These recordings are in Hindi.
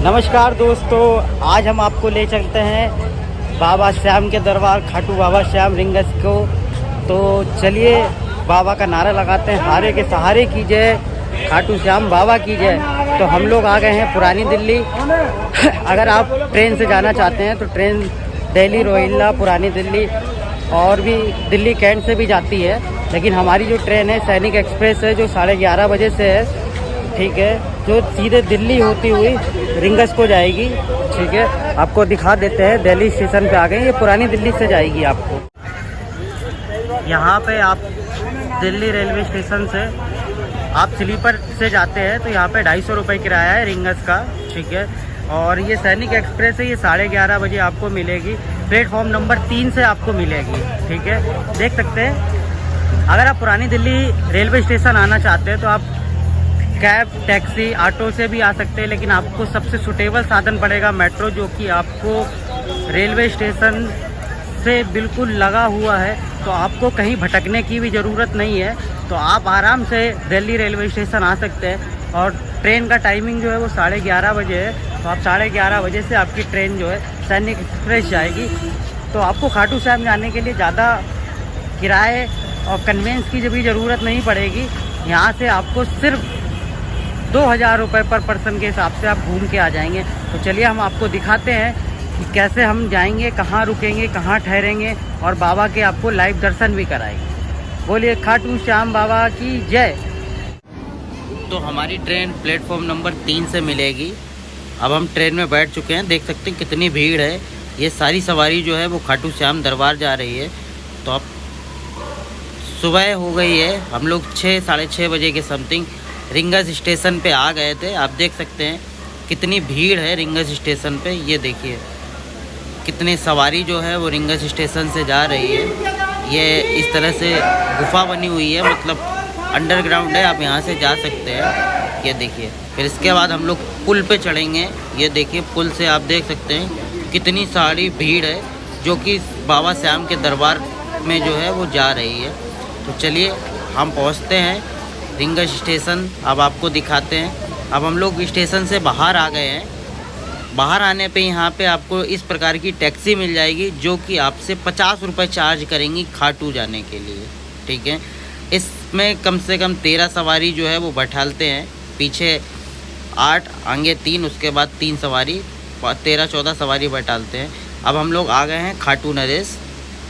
नमस्कार दोस्तों, आज हम आपको ले चलते हैं बाबा श्याम के दरबार, खाटू बाबा श्याम रिंगस को। तो चलिए बाबा का नारा लगाते हैं, हारे के सहारे की जय, खाटू श्याम बाबा की जय। तो हम लोग आ गए हैं पुरानी दिल्ली। अगर आप ट्रेन से जाना चाहते हैं तो ट्रेन दिल्ली रोहिल्ला पुरानी दिल्ली और भी दिल्ली कैंट से भी जाती है, लेकिन हमारी जो ट्रेन है सैनिक एक्सप्रेस है जो 11:30 बजे से है, ठीक है, जो सीधे दिल्ली होती हुई रिंगस को जाएगी। ठीक है, आपको दिखा देते हैं, दिल्ली स्टेशन पे आ गए। ये पुरानी दिल्ली से जाएगी आपको। यहाँ पे आप दिल्ली रेलवे स्टेशन से आप स्लीपर से जाते हैं तो यहाँ पे 250 रुपये किराया है रिंगस का। ठीक है, और ये सैनिक एक्सप्रेस है, ये 11:30 बजे आपको मिलेगी। प्लेटफॉर्म नंबर 3 से आपको मिलेगी। ठीक है, देख सकते हैं। अगर आप पुरानी दिल्ली रेलवे स्टेशन आना चाहते हैं तो आप कैब, टैक्सी, ऑटो से भी आ सकते हैं, लेकिन आपको सबसे सूटेबल साधन पड़ेगा मेट्रो, जो कि आपको रेलवे स्टेशन से बिल्कुल लगा हुआ है। तो आपको कहीं भटकने की भी ज़रूरत नहीं है, तो आप आराम से दिल्ली रेलवे स्टेशन आ सकते हैं। और ट्रेन का टाइमिंग जो है वो 11:30 बजे है, तो आप 11:30 बजे से आपकी ट्रेन जो है सैनिक एक्सप्रेस जाएगी। तो आपको खाटू श्याम जाने के लिए ज़्यादा किराए और कन्वेंस की भी ज़रूरत नहीं पड़ेगी। यहाँ से आपको सिर्फ 2000 रुपये पर पर्सन के हिसाब से आप घूम के आ जाएंगे। तो चलिए हम आपको दिखाते हैं कि कैसे हम जाएंगे, कहाँ रुकेंगे, कहाँ ठहरेंगे, और बाबा के आपको लाइव दर्शन भी कराएंगे। बोलिए खाटू श्याम बाबा की जय। तो हमारी ट्रेन प्लेटफॉर्म नंबर 3 से मिलेगी। अब हम ट्रेन में बैठ चुके हैं, देख सकते हैं कितनी भीड़ है। ये सारी सवारी जो है वो खाटू श्याम दरबार जा रही है। तो अब सुबह हो गई है, हम लोग 6 साढ़े 6 बजे के समथिंग रिंगस स्टेशन पे आ गए थे। आप देख सकते हैं कितनी भीड़ है रिंगस स्टेशन पे। ये देखिए कितनी सवारी जो है वो रिंगस स्टेशन से जा रही है। ये इस तरह से गुफा बनी हुई है, मतलब अंडरग्राउंड है, आप यहाँ से जा सकते हैं। ये देखिए, फिर इसके बाद हम लोग पुल पे चढ़ेंगे। ये देखिए पुल से आप देख सकते हैं कितनी सारी भीड़ है जो कि बाबा श्याम के दरबार में जो है वो जा रही है। तो चलिए हम पहुँचते हैं रिंगस स्टेशन। अब आपको दिखाते हैं। अब हम लोग स्टेशन से बाहर आ गए हैं। बाहर आने पे यहाँ पे आपको इस प्रकार की टैक्सी मिल जाएगी जो कि आपसे 50 रुपये चार्ज करेंगी खाटू जाने के लिए। ठीक है, इसमें कम से कम 13 सवारी जो है वो बैठालते हैं, पीछे 8, आगे 3, उसके बाद 3 सवारी, 13-14 सवारी बैठालते हैं। अब हम लोग आ गए हैं खाटू नरेश।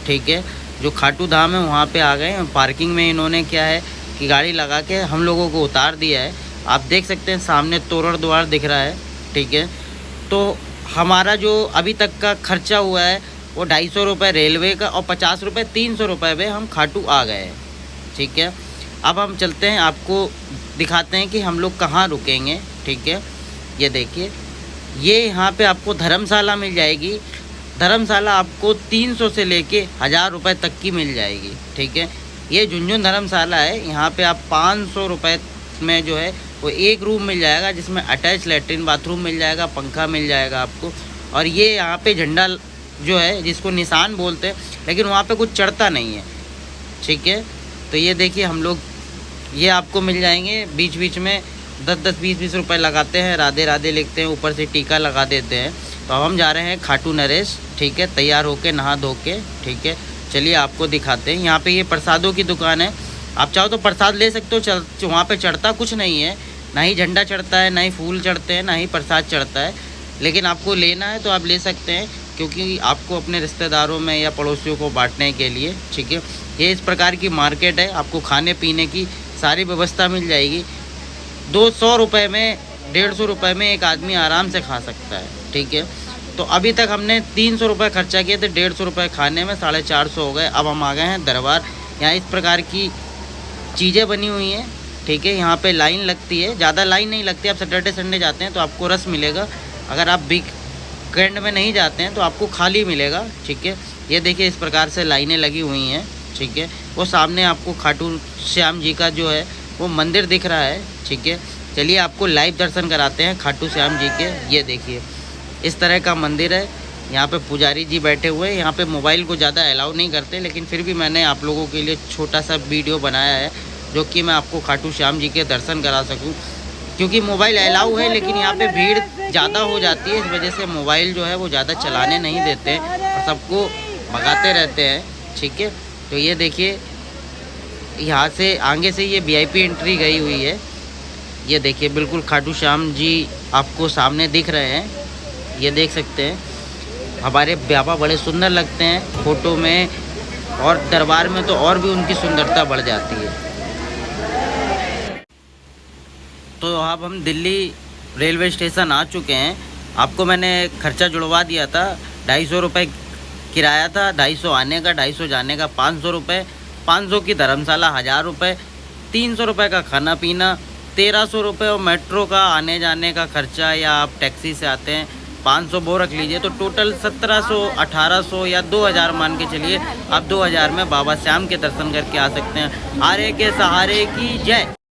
ठीक है, जो खाटू धाम है वहाँ पे आ गए हैं। पार्किंग में इन्होंने क्या है कि गाड़ी लगा के हम लोगों को उतार दिया है। आप देख सकते हैं सामने तोरण द्वार दिख रहा है। ठीक है, तो हमारा जो अभी तक का खर्चा हुआ है वो 250 रुपये रेलवे का और 50 रुपये 300 रुपये में हम खाटू आ गए हैं। ठीक है, अब हम चलते हैं, आपको दिखाते हैं कि हम लोग कहाँ रुकेंगे। ठीक है, ये देखिए, ये यहाँ पे आपको धर्मशाला मिल जाएगी। धर्मशाला आपको 300 से लेके 1000 रुपये तक की मिल जाएगी। ठीक है, ये झुनझुन धर्मशाला है। यहाँ पे आप 500 रुपये में जो है वो एक रूम मिल जाएगा, जिसमें अटैच लेटरिन बाथरूम मिल जाएगा, पंखा मिल जाएगा आपको। और ये यहाँ पे झंडा जो है जिसको निशान बोलते हैं, लेकिन वहाँ पे कुछ चढ़ता नहीं है। ठीक है, तो ये देखिए हम लोग ये आपको मिल जाएंगे। बीच बीच में 10-10, 20-20 रुपये लगाते हैं, राधे राधे लिखते हैं, ऊपर से टीका लगा देते हैं। तो अब हम जा रहे हैं खाटू नरेश। ठीक है, तैयार होके नहा धो के। ठीक है, चलिए आपको दिखाते हैं। यहाँ पे ये प्रसादों की दुकान है, आप चाहो तो प्रसाद ले सकते हो। वहाँ पे चढ़ता कुछ नहीं है, ना ही झंडा चढ़ता है, ना ही फूल चढ़ते हैं, ना ही प्रसाद चढ़ता है, लेकिन आपको लेना है तो आप ले सकते हैं, क्योंकि आपको अपने रिश्तेदारों में या पड़ोसियों को बांटने के लिए। ठीक है, ये इस प्रकार की मार्केट है, आपको खाने पीने की सारी व्यवस्था मिल जाएगी। 200 रुपये में, 150 रुपये में एक आदमी आराम से खा सकता है। ठीक है, तो अभी तक हमने 300 रुपये खर्चा किए थे, 150 रुपये खाने में, 450 हो गए। अब हम आ गए हैं दरबार। यहाँ इस प्रकार की चीज़ें बनी हुई हैं। ठीक है, यहाँ पे लाइन लगती है, ज़्यादा लाइन नहीं लगती। आप सैटरडे संडे जाते हैं तो आपको रस मिलेगा, अगर आप वीकेंड में नहीं जाते हैं तो आपको खाली मिलेगा। ठीक है, ये देखिए इस प्रकार से लाइनें लगी हुई हैं। ठीक है, वो सामने आपको खाटू श्याम जी का जो है वो मंदिर दिख रहा है। ठीक है, चलिए आपको लाइव दर्शन कराते हैं खाटू श्याम जी के। ये देखिए इस तरह का मंदिर है। यहाँ पे पुजारी जी बैठे हुए हैं। यहाँ पे मोबाइल को ज़्यादा अलाउ नहीं करते, लेकिन फिर भी मैंने आप लोगों के लिए छोटा सा वीडियो बनाया है जो कि मैं आपको खाटू श्याम जी के दर्शन करा सकूं। क्योंकि मोबाइल अलाउ है, लेकिन यहाँ पे भीड़ ज़्यादा हो जाती है, इस वजह से मोबाइल जो है वो ज़्यादा चलाने नहीं देते और सबको भगाते रहते हैं। ठीक है, तो ये देखिए यहाँ से आगे से ये VIP एंट्री गई हुई है। ये देखिए बिल्कुल खाटू श्याम जी आपको सामने दिख रहे हैं, ये देख सकते हैं। हमारे बाबा बड़े सुंदर लगते हैं फ़ोटो में, और दरबार में तो और भी उनकी सुंदरता बढ़ जाती है। तो अब हम दिल्ली रेलवे स्टेशन आ चुके हैं। आपको मैंने खर्चा जुड़वा दिया था, 250 रुपये किराया था, 250 आने का, 250 जाने का, 500 रुपये, 500 की धर्मशाला, 1000 रुपये, 300 रुपये का खाना पीना, 1300 रुपये और मेट्रो का आने जाने का खर्चा, या आप टैक्सी से आते हैं 500 वो रख लीजिए, तो टोटल 1700, 1800 या 2000 मान के चलिए। आप 2000 में बाबा श्याम के दर्शन करके आ सकते हैं। हारे के सहारे की जय।